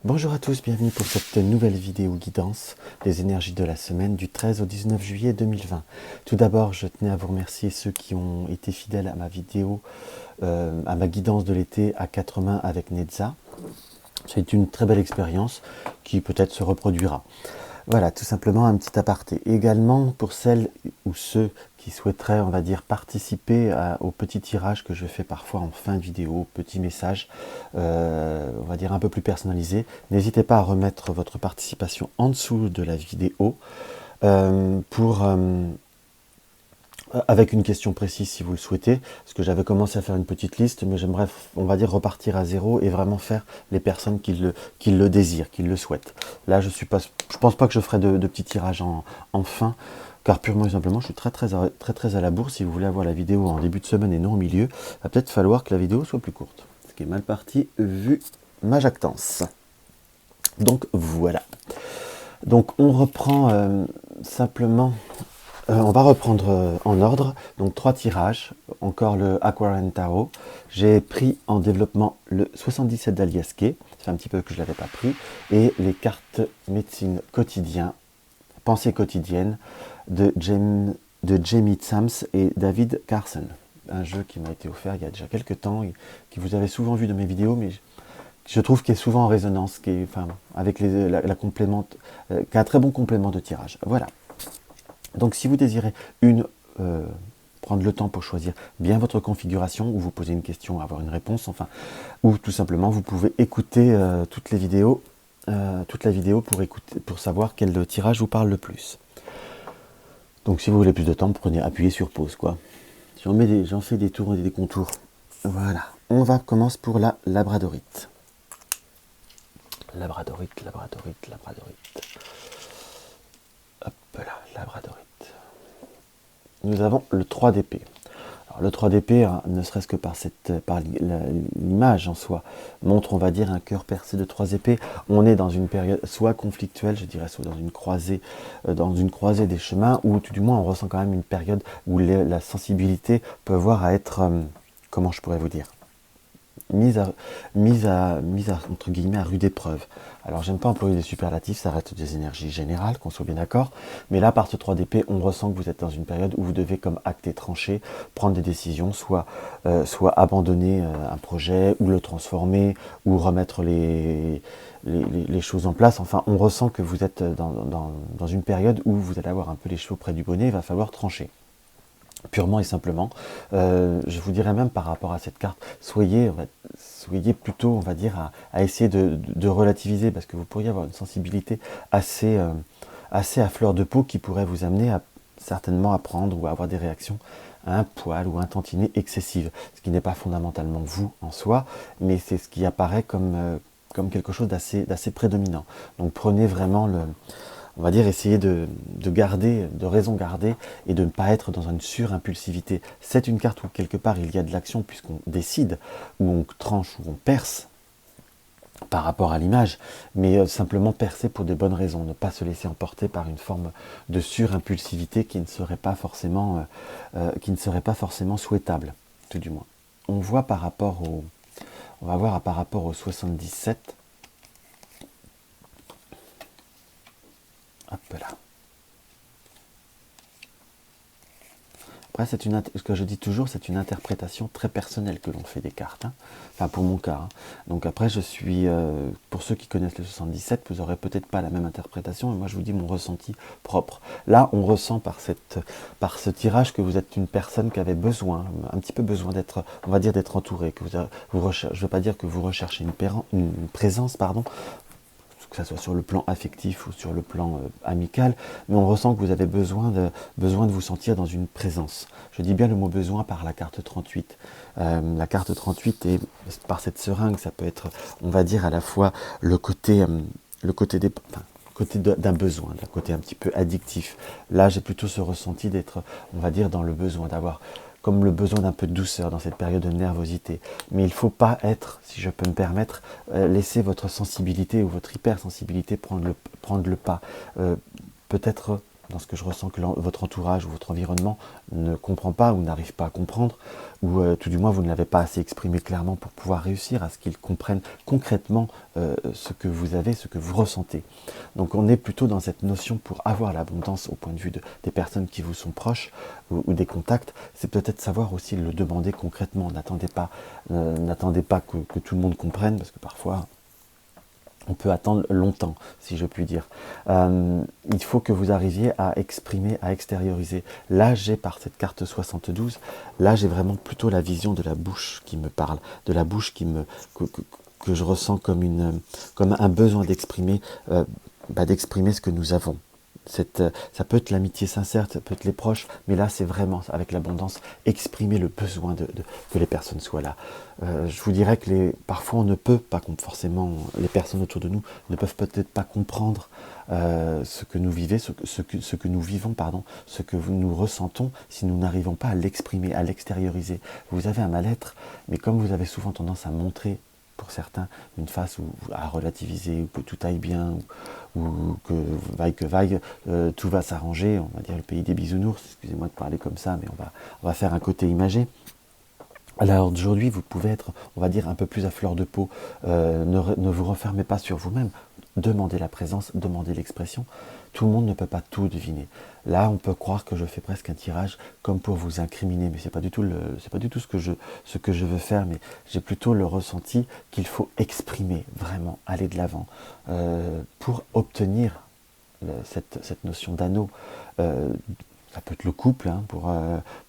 Bonjour à tous, bienvenue pour cette nouvelle vidéo guidance des énergies de la semaine du 13 au 19 juillet 2020. Tout d'abord, je tenais à vous remercier ceux qui ont été fidèles à ma vidéo, à ma guidance de l'été à quatre mains avec Netza. C'est une très belle expérience qui peut-être se reproduira. Voilà, tout simplement un petit aparté. Également pour celles ou ceux qui souhaiteraient, on va dire, participer au petit tirage que je fais parfois en fin de vidéo, petit message, on va dire un peu plus personnalisé. N'hésitez pas à remettre votre participation en dessous de la vidéo avec une question précise si vous le souhaitez, parce que j'avais commencé à faire une petite liste, mais j'aimerais, on va dire, repartir à zéro et vraiment faire les personnes qui le désirent, qui le souhaitent. Là, je pense pas que je ferai de petits tirages en fin, car purement et simplement, je suis très à la bourre. Si vous voulez avoir la vidéo en début de semaine et non au milieu, il va peut-être falloir que la vidéo soit plus courte. Ce qui est mal parti vu ma jactance. Donc voilà. Donc on reprend simplement. On va reprendre en ordre, donc 3 tirages, encore le Aquarian Tarot. J'ai pris en développement le 77 d'Aliaské, ça fait un petit peu que je ne l'avais pas pris, et les cartes médecine quotidien, pensée quotidienne de Jamie Sams et David Carson. Un jeu qui m'a été offert il y a déjà quelques temps, qui vous avez souvent vu de mes vidéos, mais je trouve qu'il est souvent en résonance, avec la complémente, qui a un très bon complément de tirage. Voilà. Donc si vous désirez prendre le temps pour choisir bien votre configuration, ou vous poser une question, avoir une réponse, enfin, ou tout simplement vous pouvez écouter toute la vidéo pour savoir quel tirage vous parle le plus. Donc si vous voulez plus de temps, appuyez sur pause, quoi. J'en fais des tours et des contours. Voilà. On va commencer pour la labradorite. Labradorite. Hop là, labradorite. Nous avons le 3 d'épée. Alors le 3 d'épée, ne serait-ce que par l'image en soi, montre, on va dire, un cœur percé de 3 épées. On est dans une période soit conflictuelle, je dirais, soit dans une croisée des chemins, ou tout du moins on ressent quand même une période où la sensibilité peut voir à être, comment je pourrais vous dire, mise à entre guillemets à rude épreuve. Alors j'aime pas employer des superlatifs, ça reste des énergies générales, qu'on soit bien d'accord, mais là par ce 3 d'épée, on ressent que vous êtes dans une période où vous devez comme acter, trancher, prendre des décisions, soit abandonner un projet, ou le transformer, ou remettre les choses en place. Enfin, on ressent que vous êtes dans une période où vous allez avoir un peu les cheveux près du bonnet, il va falloir trancher. Purement et simplement, je vous dirais même par rapport à cette carte, soyez plutôt, on va dire, à essayer de relativiser, parce que vous pourriez avoir une sensibilité assez à fleur de peau qui pourrait vous amener certainement à prendre ou à avoir des réactions à un poil ou un tantinet excessives, ce qui n'est pas fondamentalement vous en soi, mais c'est ce qui apparaît comme quelque chose d'assez prédominant. Donc prenez vraiment on va dire, essayer de raison garder et de ne pas être dans une surimpulsivité. C'est une carte où quelque part il y a de l'action puisqu'on décide, où on tranche, où on perce par rapport à l'image, mais simplement percer pour de bonnes raisons, ne pas se laisser emporter par une forme de surimpulsivité qui ne serait pas forcément souhaitable, tout du moins. On va voir par rapport au 77. Hop là. Après, ce que je dis toujours, c'est une interprétation très personnelle que l'on fait des cartes. Enfin, pour mon cas. Donc après, pour ceux qui connaissent le 77, vous n'aurez peut-être pas la même interprétation, et moi je vous dis mon ressenti propre. Là, on ressent par ce tirage que vous êtes une personne qui avait un petit peu besoin d'être, on va dire, d'être entourée. Je ne veux pas dire que vous recherchez une présence, pardon, que ce soit sur le plan affectif ou sur le plan amical, mais on ressent que vous avez besoin de vous sentir dans une présence. Je dis bien le mot besoin par la carte 38. La carte 38, et par cette seringue, ça peut être, on va dire, à la fois le côté d'un besoin, d'un côté un petit peu addictif. Là, j'ai plutôt ce ressenti d'être, on va dire, dans le besoin, d'avoir comme le besoin d'un peu de douceur dans cette période de nervosité. Mais il ne faut pas être, si je peux me permettre, laisser votre sensibilité ou votre hypersensibilité prendre le pas. Peut-être dans ce que je ressens que votre entourage ou votre environnement ne comprend pas ou n'arrive pas à comprendre, ou tout du moins vous ne l'avez pas assez exprimé clairement pour pouvoir réussir à ce qu'ils comprennent concrètement ce que vous avez, ce que vous ressentez. Donc on est plutôt dans cette notion pour avoir l'abondance au point de vue des personnes qui vous sont proches ou des contacts, c'est peut-être savoir aussi le demander concrètement. N'attendez pas que tout le monde comprenne, parce que parfois on peut attendre longtemps, si je puis dire. Il faut que vous arriviez à exprimer, à extérioriser. Là, j'ai par cette carte 72, là j'ai vraiment plutôt la vision de la bouche qui me parle, de la bouche que je ressens comme un besoin d'exprimer ce que nous avons. Ça peut être l'amitié sincère, ça peut être les proches, mais là c'est vraiment avec l'abondance exprimer le besoin que les personnes soient là. Je vous dirais que parfois on ne peut pas forcément, les personnes autour de nous ne peuvent peut-être pas comprendre ce que nous vivons, ce que nous vivons, pardon, ce que nous ressentons si nous n'arrivons pas à l'exprimer, à l'extérioriser. Vous avez un mal-être, mais comme vous avez souvent tendance à montrer pour certains, une face à relativiser, ou que tout aille bien, ou que vaille, tout va s'arranger, on va dire le pays des bisounours, excusez-moi de parler comme ça, mais on va faire un côté imagé. Alors aujourd'hui, vous pouvez être, on va dire, un peu plus à fleur de peau, ne vous refermez pas sur vous-même, demandez la présence, demandez l'expression. Tout le monde ne peut pas tout deviner. Là, on peut croire que je fais presque un tirage comme pour vous incriminer, mais c'est pas du tout ce que je veux faire, mais j'ai plutôt le ressenti qu'il faut exprimer, vraiment, aller de l'avant, pour obtenir cette notion d'anneau. Ça peut être le couple, hein,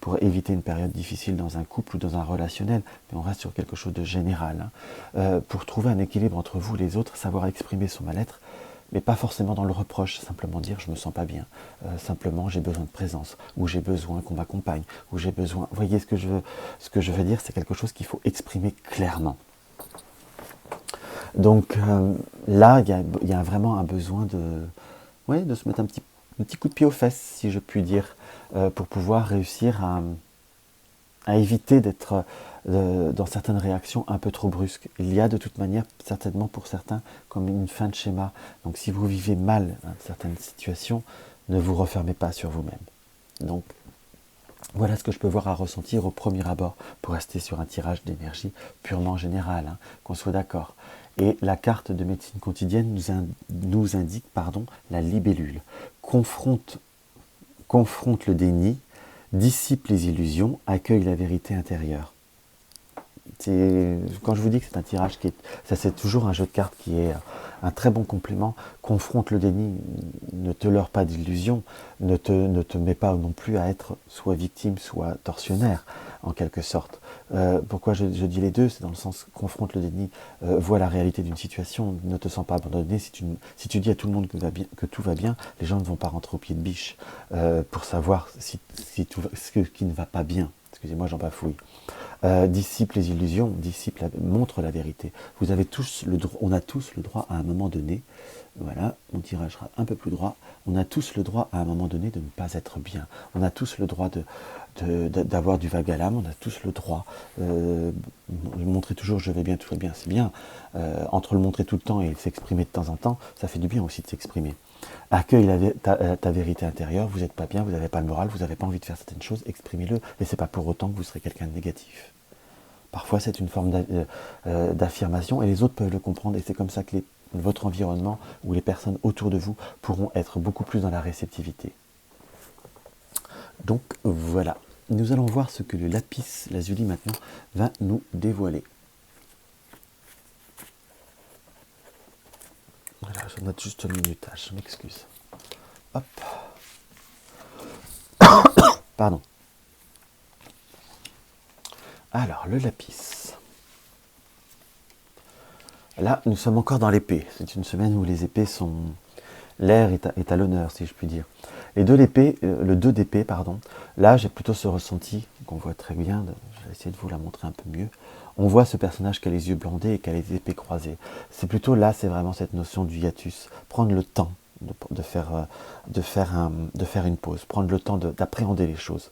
pour éviter une période difficile dans un couple ou dans un relationnel, mais on reste sur quelque chose de général. Hein. Pour trouver un équilibre entre vous et les autres, savoir exprimer son mal-être, mais pas forcément dans le reproche, simplement dire je me sens pas bien, simplement j'ai besoin de présence, ou j'ai besoin qu'on m'accompagne, ou j'ai besoin... Vous voyez ce que je veux dire, c'est quelque chose qu'il faut exprimer clairement. Donc là, il y a vraiment un besoin de se mettre un petit coup de pied aux fesses, si je puis dire, pour pouvoir réussir à éviter d'être dans certaines réactions un peu trop brusques. Il y a de toute manière, certainement pour certains, comme une fin de schéma. Donc si vous vivez mal certaines situations, ne vous refermez pas sur vous-même. Donc voilà ce que je peux voir à ressentir au premier abord, pour rester sur un tirage d'énergie purement général, hein, qu'on soit d'accord. Et la carte de médecine quotidienne nous indique la libellule. Confronte le déni, dissipe les illusions, accueille la vérité intérieure. Quand je vous dis que c'est un tirage c'est toujours un jeu de cartes qui est un très bon complément. Confronte le déni, ne te leurre pas d'illusions, ne te mets pas non plus à être soit victime, soit tortionnaire, en quelque sorte. Pourquoi je dis les deux, c'est dans le sens confronte le déni, vois la réalité d'une situation, ne te sens pas abandonné. Si tu dis à tout le monde que tout va bien, les gens ne vont pas rentrer au pied de biche pour savoir ce qui ne va pas bien. Excusez-moi, j'en bafouille. Dissipe les illusions, montre la vérité. On a tous le droit à un moment donné, voilà, mon tirage sera un peu plus droit, on a tous le droit à un moment donné de ne pas être bien. On a tous le droit d'avoir du vague à l'âme, on a tous le droit de montrer toujours je vais bien, tout va bien, c'est bien. Entre le montrer tout le temps et s'exprimer de temps en temps, ça fait du bien aussi de s'exprimer. Accueille ta vérité intérieure, vous n'êtes pas bien, vous n'avez pas le moral, vous n'avez pas envie de faire certaines choses, exprimez-le, et c'est pas pour autant que vous serez quelqu'un de négatif. Parfois c'est une forme d'affirmation et les autres peuvent le comprendre, et c'est comme ça que votre environnement ou les personnes autour de vous pourront être beaucoup plus dans la réceptivité. Donc voilà, nous allons voir ce que le lapis lazuli maintenant va nous dévoiler. Voilà, je note juste un minutage, je m'excuse. Hop. Pardon. Alors, le lapis. Là, nous sommes encore dans l'épée. C'est une semaine où les épées sont... L'air est à l'honneur, si je puis dire. Le 2 d'épée, là, j'ai plutôt ce ressenti, qu'on voit très bien, je vais essayer de vous la montrer un peu mieux. On voit ce personnage qui a les yeux bandés et qui a les épées croisées. C'est plutôt là, c'est vraiment cette notion du hiatus. Prendre le temps de faire une pause, prendre le temps d'appréhender les choses.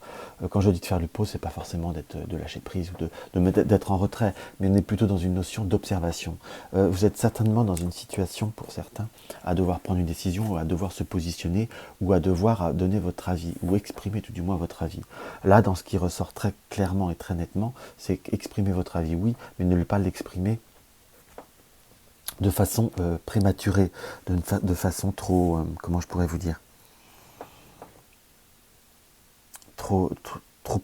Quand je dis de faire une pause, c'est pas forcément de lâcher prise ou d'être en retrait, mais on est plutôt dans une notion d'observation. Vous êtes certainement dans une situation, pour certains, à devoir prendre une décision, ou à devoir se positionner, ou à devoir donner votre avis, ou exprimer tout du moins votre avis. Là, dans ce qui ressort très clairement et très nettement, c'est exprimer votre avis, oui, mais ne pas l'exprimer de façon prématurée, de façon trop, comment je pourrais vous dire, trop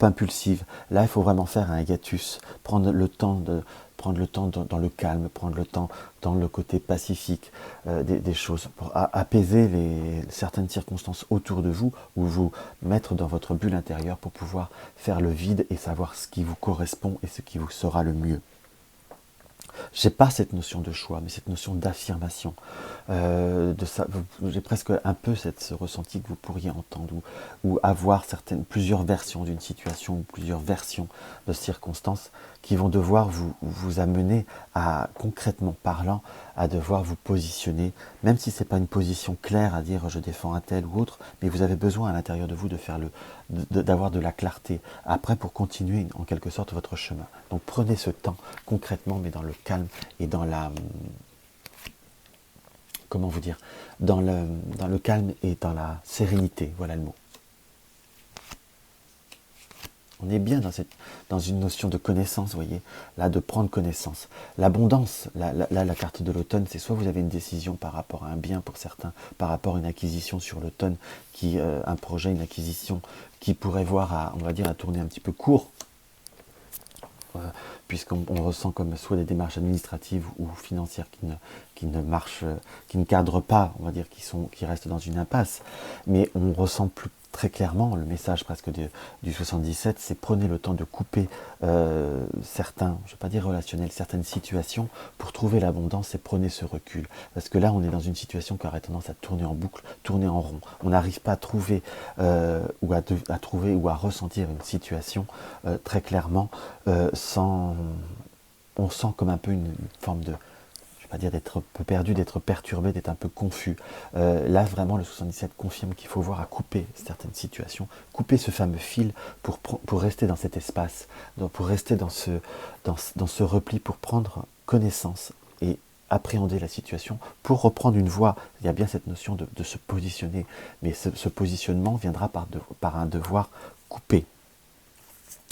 impulsive. Là, il faut vraiment faire un hiatus, prendre le temps dans le calme, prendre le temps dans le côté pacifique des choses, pour apaiser certaines circonstances autour de vous, ou vous mettre dans votre bulle intérieure pour pouvoir faire le vide et savoir ce qui vous correspond et ce qui vous sera le mieux. J'ai pas cette notion de choix, mais cette notion d'affirmation. J'ai presque un peu ce ressenti que vous pourriez entendre, ou avoir plusieurs versions d'une situation, ou plusieurs versions de circonstances qui vont devoir vous amener à, concrètement parlant, à devoir vous positionner, même si ce n'est pas une position claire à dire je défends un tel ou autre, mais vous avez besoin à l'intérieur de vous d'avoir de la clarté, après pour continuer en quelque sorte votre chemin. Donc prenez ce temps concrètement, mais dans le calme et dans la... Comment vous dire, dans le calme et dans la sérénité, voilà le mot. On est bien dans une notion de connaissance, vous voyez, là, de prendre connaissance. L'abondance, là, la carte de l'automne, c'est soit vous avez une décision par rapport à un bien pour certains, par rapport à une acquisition sur l'automne, un projet, une acquisition qui pourrait voir, on va dire, à tourner un petit peu court, puisqu'on ressent comme soit des démarches administratives ou financières qui ne marchent, qui ne cadrent pas, on va dire, qui restent dans une impasse. Mais on ressent plus très clairement le message presque du 77, c'est prenez le temps de couper certains, je ne vais pas dire relationnels, certaines situations pour trouver l'abondance, et prenez ce recul. Parce que là, on est dans une situation qui aurait tendance à tourner en boucle, tourner en rond. On n'arrive pas à trouver à trouver ou à ressentir une situation très clairement sans... On sent comme un peu une forme de... Je ne vais pas dire d'être un peu perdu, d'être perturbé, d'être un peu confus. Là, vraiment, le 77 confirme qu'il faut voir à couper certaines situations, couper ce fameux fil pour rester dans cet espace, pour rester dans ce repli, pour prendre connaissance et appréhender la situation, pour reprendre une voie. Il y a bien cette notion de se positionner, mais ce positionnement viendra par un devoir couper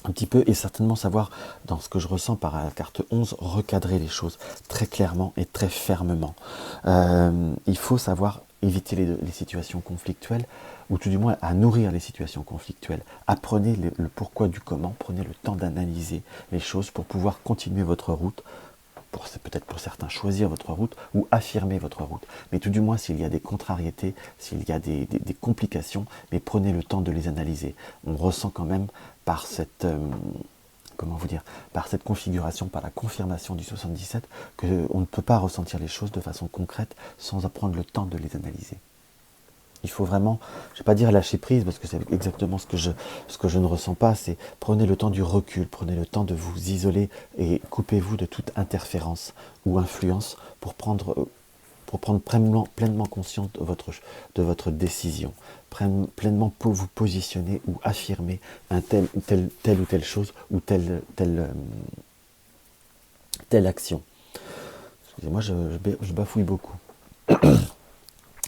un petit peu, et certainement savoir, dans ce que je ressens par la carte 11, recadrer les choses très clairement et très fermement. Il faut savoir éviter les situations conflictuelles, ou tout du moins à nourrir les situations conflictuelles. Apprenez le pourquoi du comment, prenez le temps d'analyser les choses pour pouvoir continuer votre route, peut-être pour certains choisir votre route ou affirmer votre route. Mais tout du moins, s'il y a des contrariétés, s'il y a des complications, mais prenez le temps de les analyser. On ressent quand même par cette... comment vous dire, par cette configuration, par la confirmation du 77, qu'on ne peut pas ressentir les choses de façon concrète sans prendre le temps de les analyser. Il faut vraiment, je ne vais pas dire lâcher prise, parce que c'est exactement ce que je ne ressens pas, c'est prenez le temps du recul, prenez le temps de vous isoler et coupez-vous de toute interférence ou influence pour prendre pleinement conscience de votre décision, pleinement pour vous positionner ou affirmer telle ou telle chose ou telle action. Excusez-moi, je bafouille beaucoup.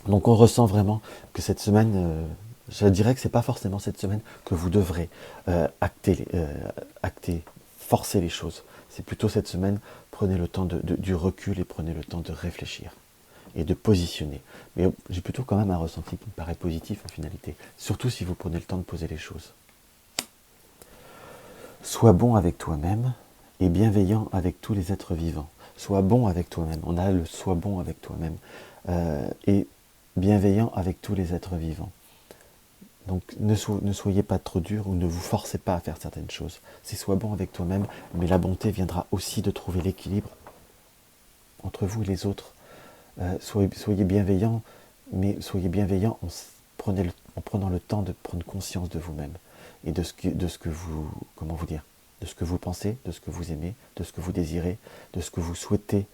Donc on ressent vraiment que cette semaine, je dirais que c'est pas forcément cette semaine que vous devrez acter, forcer les choses. C'est plutôt cette semaine, prenez le temps du recul et prenez le temps de réfléchir et de positionner. Mais j'ai plutôt quand même un ressenti qui me paraît positif en finalité, surtout si vous prenez le temps de poser les choses. Sois bon avec toi-même et bienveillant avec tous les êtres vivants. Sois bon avec toi-même. On a le sois bon avec toi-même. Et bienveillant avec tous les êtres vivants. Donc ne soyez pas trop dur ou ne vous forcez pas à faire certaines choses. C'est sois bon avec toi-même, mais la bonté viendra aussi de trouver l'équilibre entre vous et les autres. Soyez bienveillant, mais soyez bienveillant en prenant le temps de prendre conscience de vous-même et de ce que vous, comment vous dire, de ce que vous pensez, de ce que vous aimez, de ce que vous désirez, de ce que vous souhaitez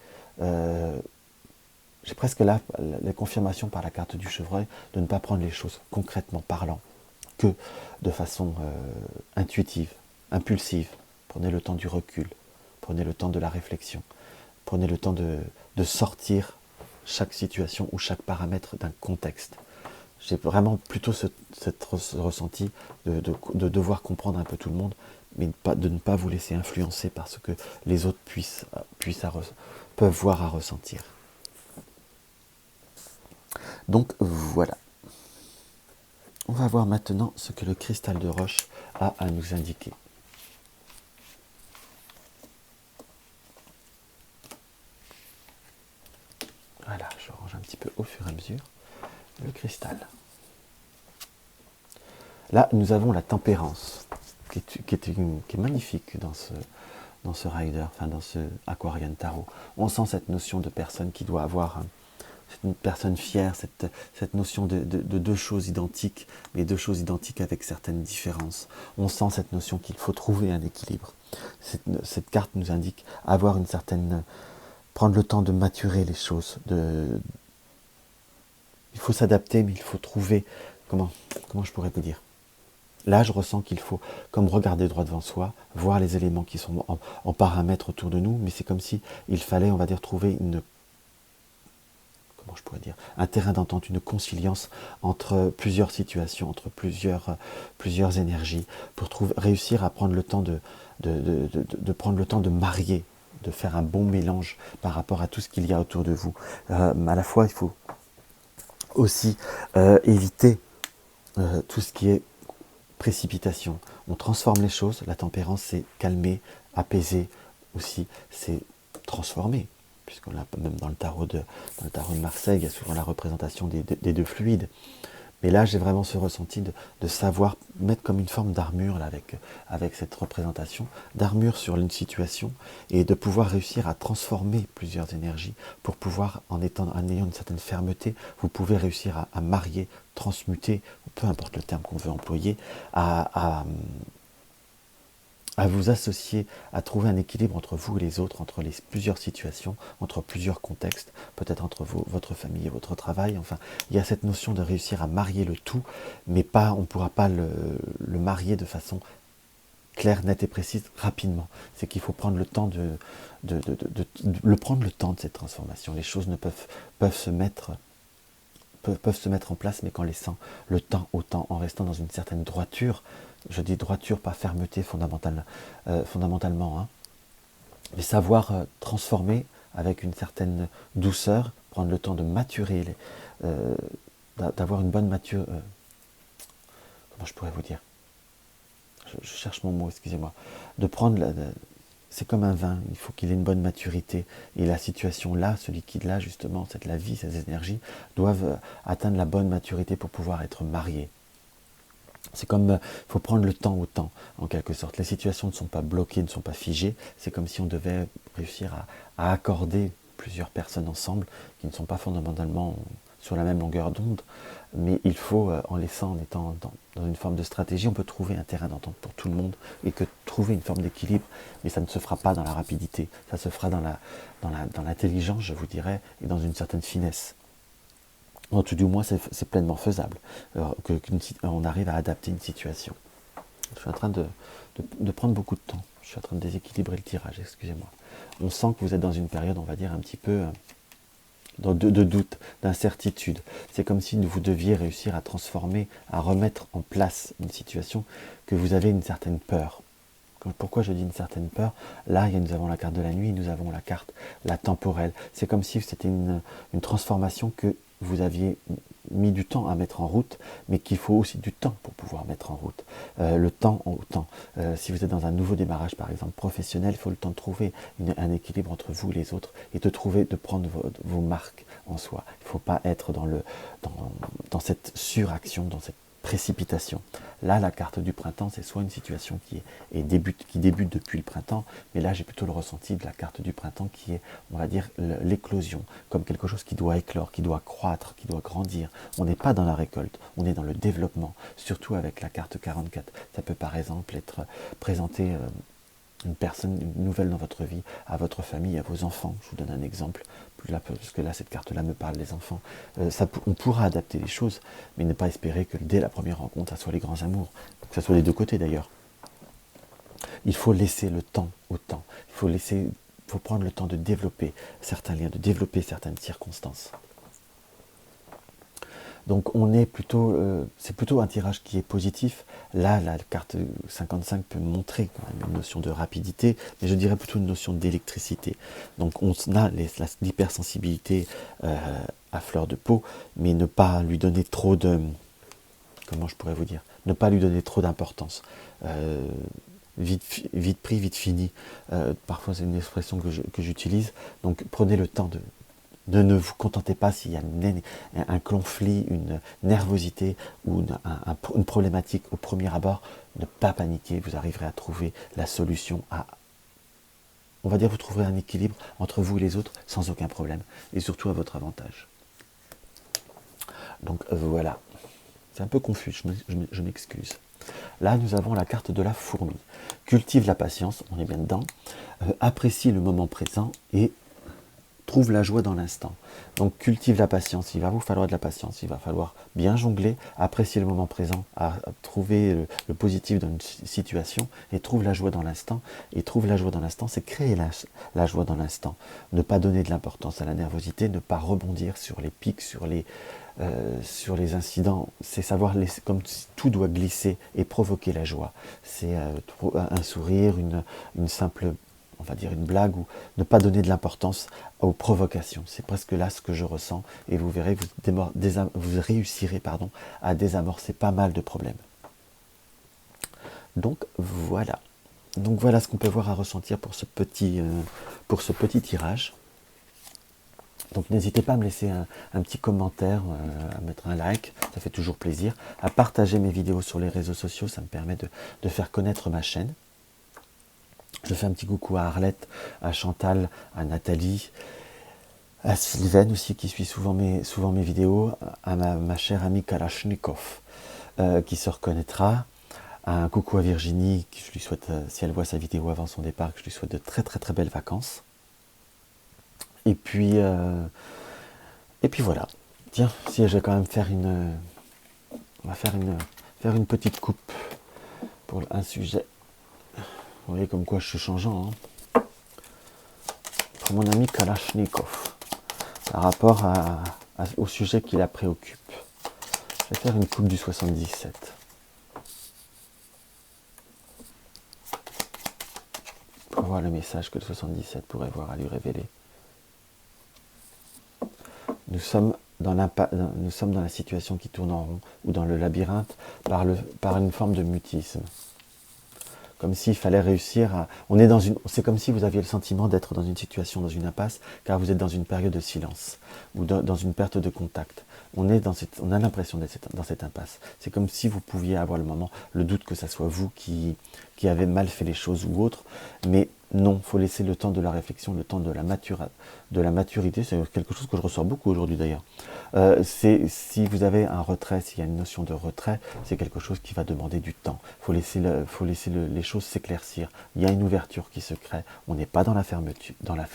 j'ai presque là la confirmation par la carte du chevreuil de ne pas prendre les choses concrètement parlant, que de façon intuitive, impulsive. Prenez le temps du recul, prenez le temps de la réflexion, prenez le temps de sortir chaque situation ou chaque paramètre d'un contexte. J'ai vraiment plutôt ce ressenti de devoir comprendre un peu tout le monde, mais de ne pas vous laisser influencer par ce que les autres peuvent voir à ressentir. Donc voilà. On va voir maintenant ce que le cristal de roche a à nous indiquer. Voilà, je range un petit peu au fur et à mesure le cristal. Là, nous avons la tempérance, qui est magnifique dans ce rider, enfin dans ce Aquarian Tarot. On sent cette notion de personne qui doit avoir une personne fière, cette notion de deux choses identiques, mais deux choses identiques avec certaines différences. On sent cette notion qu'il faut trouver un équilibre. Cette carte nous indique avoir une certaine... prendre le temps de maturer les choses. Il faut s'adapter, mais il faut trouver... Comment je pourrais vous dire? Là, je ressens qu'il faut, comme regarder droit devant soi, voir les éléments qui sont en paramètres autour de nous, mais c'est comme si il fallait, on va dire, trouver une... Comment je pourrais dire? Un terrain d'entente, une conciliance entre plusieurs situations, entre plusieurs énergies, pour réussir à prendre le temps prendre le temps de marier, de faire un bon mélange par rapport à tout ce qu'il y a autour de vous. À la fois, il faut aussi éviter tout ce qui est précipitation. On transforme les choses. La tempérance, c'est calmer, apaiser aussi, c'est transformer. Puisqu'on l'a même dans le tarot de Marseille, il y a souvent la représentation des deux fluides. Mais là, j'ai vraiment ce ressenti de savoir mettre comme une forme d'armure là, avec cette représentation, d'armure sur une situation, et de pouvoir réussir à transformer plusieurs énergies pour pouvoir, en ayant une certaine fermeté, vous pouvez réussir à marier, transmuter, peu importe le terme qu'on veut employer, à vous associer, à trouver un équilibre entre vous et les autres, entre plusieurs situations, entre plusieurs contextes, peut-être entre votre famille et votre travail. Enfin, il y a cette notion de réussir à marier le tout, mais on ne pourra pas le marier de façon claire, nette et précise rapidement. C'est qu'il faut prendre le temps prendre le temps de cette transformation. Les choses peuvent se mettre en place, mais qu'en laissant le temps au temps, en restant dans une certaine droiture. Je dis droiture, pas fermeté fondamentalement, hein. Mais savoir transformer avec une certaine douceur, prendre le temps de maturer, d'avoir une bonne mature... comment je pourrais vous dire? Je cherche mon mot, excusez-moi. De prendre... c'est comme un vin, il faut qu'il ait une bonne maturité. Et la situation là, ce liquide-là, justement, la vie, ces énergies, doivent atteindre la bonne maturité pour pouvoir être mariées. C'est comme, il faut prendre le temps au temps, en quelque sorte. Les situations ne sont pas bloquées, ne sont pas figées. C'est comme si on devait réussir à accorder plusieurs personnes ensemble, qui ne sont pas fondamentalement sur la même longueur d'onde. Mais il faut, en étant dans une forme de stratégie, on peut trouver un terrain d'entente pour tout le monde, et que trouver une forme d'équilibre, mais ça ne se fera pas dans la rapidité, ça se fera dans l'intelligence, je vous dirais, et dans une certaine finesse. En tout du moins, c'est pleinement faisable, qu'on arrive à adapter une situation. Je suis en train de prendre beaucoup de temps. Je suis en train de déséquilibrer le tirage, excusez-moi. On sent que vous êtes dans une période, on va dire, un petit peu de doute, d'incertitude. C'est comme si vous deviez réussir à transformer, à remettre en place une situation que vous avez une certaine peur. Pourquoi je dis une certaine peur? Là, nous avons la carte de la nuit, nous avons la carte, la temporelle. C'est comme si c'était une transformation que vous aviez mis du temps à mettre en route, mais qu'il faut aussi du temps pour pouvoir mettre en route. Le temps au temps. Si vous êtes dans un nouveau démarrage, par exemple, professionnel, il faut le temps de trouver un équilibre entre vous et les autres, et de prendre vos marques en soi. Il ne faut pas être dans cette suraction, dans cette précipitation. Là, la carte du printemps, c'est soit une situation qui débute depuis le printemps, mais là, j'ai plutôt le ressenti de la carte du printemps qui est, on va dire, l'éclosion, comme quelque chose qui doit éclore, qui doit croître, qui doit grandir. On n'est pas dans la récolte, on est dans le développement, surtout avec la carte 44. Ça peut par exemple être présenté une personne nouvelle dans votre vie, à votre famille, à vos enfants. Je vous donne un exemple, parce que là, cette carte-là me parle des enfants. On pourra adapter les choses, mais ne pas espérer que dès la première rencontre, ça soit les grands amours, que ce soit des deux côtés d'ailleurs. Il faut laisser le temps au temps. Il faut prendre le temps de développer certains liens, de développer certaines circonstances. Donc c'est plutôt un tirage qui est positif. Là, la carte 55 peut montrer quand même une notion de rapidité, mais je dirais plutôt une notion d'électricité. Donc on a l'hypersensibilité à fleur de peau, mais ne pas lui donner trop de... Comment je pourrais vous dire? Ne pas lui donner trop d'importance. Vite pris, vite fini. Parfois c'est une expression que j'utilise. Donc prenez le temps de ne vous contentez pas s'il y a un conflit, une nervosité ou une problématique au premier abord. Ne pas paniquer, vous arriverez à trouver la solution on va dire, vous trouverez un équilibre entre vous et les autres sans aucun problème et surtout à votre avantage. Donc voilà, c'est un peu confus, je m'excuse. Là, nous avons la carte de la fourmi. Cultive la patience, on est bien dedans. Apprécie le moment présent et trouve la joie dans l'instant. Donc cultive la patience, il va vous falloir de la patience, il va falloir bien jongler, apprécier le moment présent, à trouver le positif dans une situation et trouve la joie dans l'instant. Et trouve la joie dans l'instant, c'est créer la joie dans l'instant. Ne pas donner de l'importance à la nervosité, ne pas rebondir sur les pics, sur les incidents. C'est savoir comme si tout doit glisser et provoquer la joie. C'est un sourire, une simple, on va dire une blague, ou ne pas donner de l'importance aux provocations. C'est presque là ce que je ressens, et vous verrez, vous réussirez à désamorcer pas mal de problèmes. Donc voilà. Donc voilà ce qu'on peut voir à ressentir pour ce petit tirage. Donc n'hésitez pas à me laisser un petit commentaire, à mettre un like, ça fait toujours plaisir, à partager mes vidéos sur les réseaux sociaux, ça me permet de faire connaître ma chaîne. Je fais un petit coucou à Arlette, à Chantal, à Nathalie, à Sylvaine aussi qui suit souvent mes vidéos, à ma chère amie Kalachnikov qui se reconnaîtra, un coucou à Virginie, qui je lui souhaite, si elle voit sa vidéo avant son départ, que je lui souhaite de très très très belles vacances. Et puis voilà. Tiens, si je vais quand même on va faire une petite coupe pour un sujet. Vous voyez comme quoi je suis changeant. Hein. Pour mon ami Kalachnikov, par rapport au sujet qui la préoccupe. Je vais faire une coupe du 77. Pour voir le message que le 77 pourrait voir à lui révéler. Nous sommes dans la situation qui tourne en rond, ou dans le labyrinthe, par une forme de mutisme. Comme s'il fallait réussir à... C'est comme si vous aviez le sentiment d'être dans une situation, dans une impasse, car vous êtes dans une période de silence, ou dans une perte de contact. On a l'impression d'être dans cette impasse. C'est comme si vous pouviez avoir le doute que ce soit vous qui avez mal fait les choses ou autre, mais non, il faut laisser le temps de la réflexion, le temps de la maturité. C'est quelque chose que je ressors beaucoup aujourd'hui d'ailleurs. Si vous avez un retrait, s'il y a une notion de retrait, c'est quelque chose qui va demander du temps. Il faut laisser les choses s'éclaircir. Il y a une ouverture qui se crée. On n'est pas dans la fermeture, dans la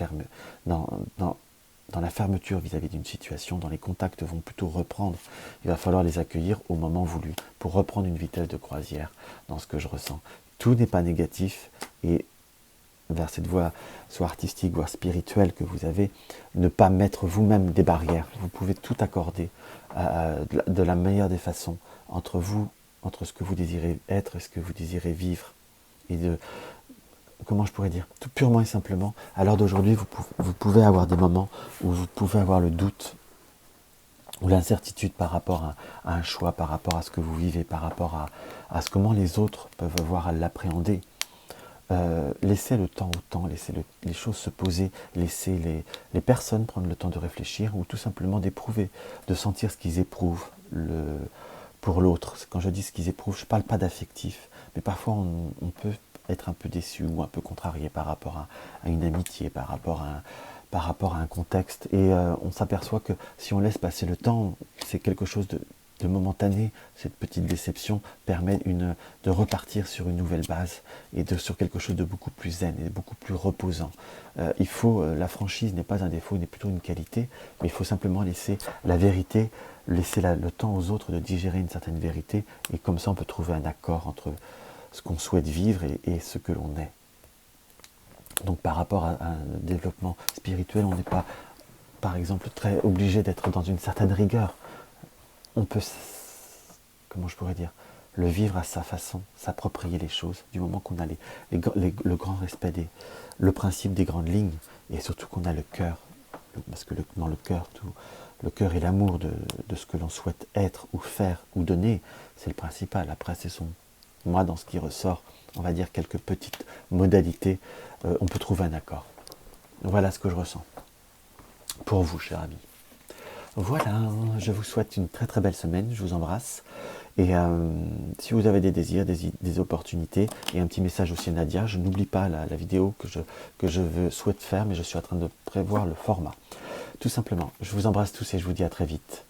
fermeture vis-à-vis d'une situation, dont les contacts vont plutôt reprendre. Il va falloir les accueillir au moment voulu pour reprendre une vitesse de croisière dans ce que je ressens. Tout n'est pas négatif, et vers cette voie soit artistique, voire spirituelle que vous avez, ne pas mettre vous-même des barrières. Vous pouvez tout accorder de la meilleure des façons entre vous, entre ce que vous désirez être et ce que vous désirez vivre. Et comment je pourrais dire, tout purement et simplement, à l'heure d'aujourd'hui, vous pouvez avoir des moments où vous pouvez avoir le doute ou l'incertitude par rapport à un choix, par rapport à ce que vous vivez, par rapport à comment les autres peuvent voir à l'appréhender. Laissez le temps au temps, laissez les choses se poser, laissez les personnes prendre le temps de réfléchir, ou tout simplement d'éprouver, de sentir ce qu'ils éprouvent pour l'autre. Quand je dis ce qu'ils éprouvent, je ne parle pas d'affectif, mais parfois on peut être un peu déçu ou un peu contrarié par rapport à une amitié, par rapport à un contexte, et on s'aperçoit que si on laisse passer le temps, c'est quelque chose de momentané, cette petite déception permet de repartir sur une nouvelle base et sur quelque chose de beaucoup plus zen et beaucoup plus reposant. La franchise n'est pas un défaut, n'est plutôt une qualité, mais il faut simplement laisser la vérité, laisser le temps aux autres de digérer une certaine vérité, et comme ça on peut trouver un accord entre ce qu'on souhaite vivre et ce que l'on est. Donc par rapport à un développement spirituel, on n'est pas, par exemple, très obligé d'être dans une certaine rigueur. On peut, comment je pourrais dire, le vivre à sa façon, s'approprier les choses, du moment qu'on a le grand respect le principe des grandes lignes, et surtout qu'on a le cœur, parce que dans le cœur, le cœur et l'amour de ce que l'on souhaite être ou faire ou donner, c'est le principal. Après, moi, dans ce qui ressort, on va dire quelques petites modalités, on peut trouver un accord. Voilà ce que je ressens. Pour vous, cher ami. Voilà, je vous souhaite une très très belle semaine, je vous embrasse. Et si vous avez des désirs, des opportunités, et un petit message aussi à Nadia, je n'oublie pas la vidéo que je souhaite faire, mais je suis en train de prévoir le format. Tout simplement, je vous embrasse tous et je vous dis à très vite.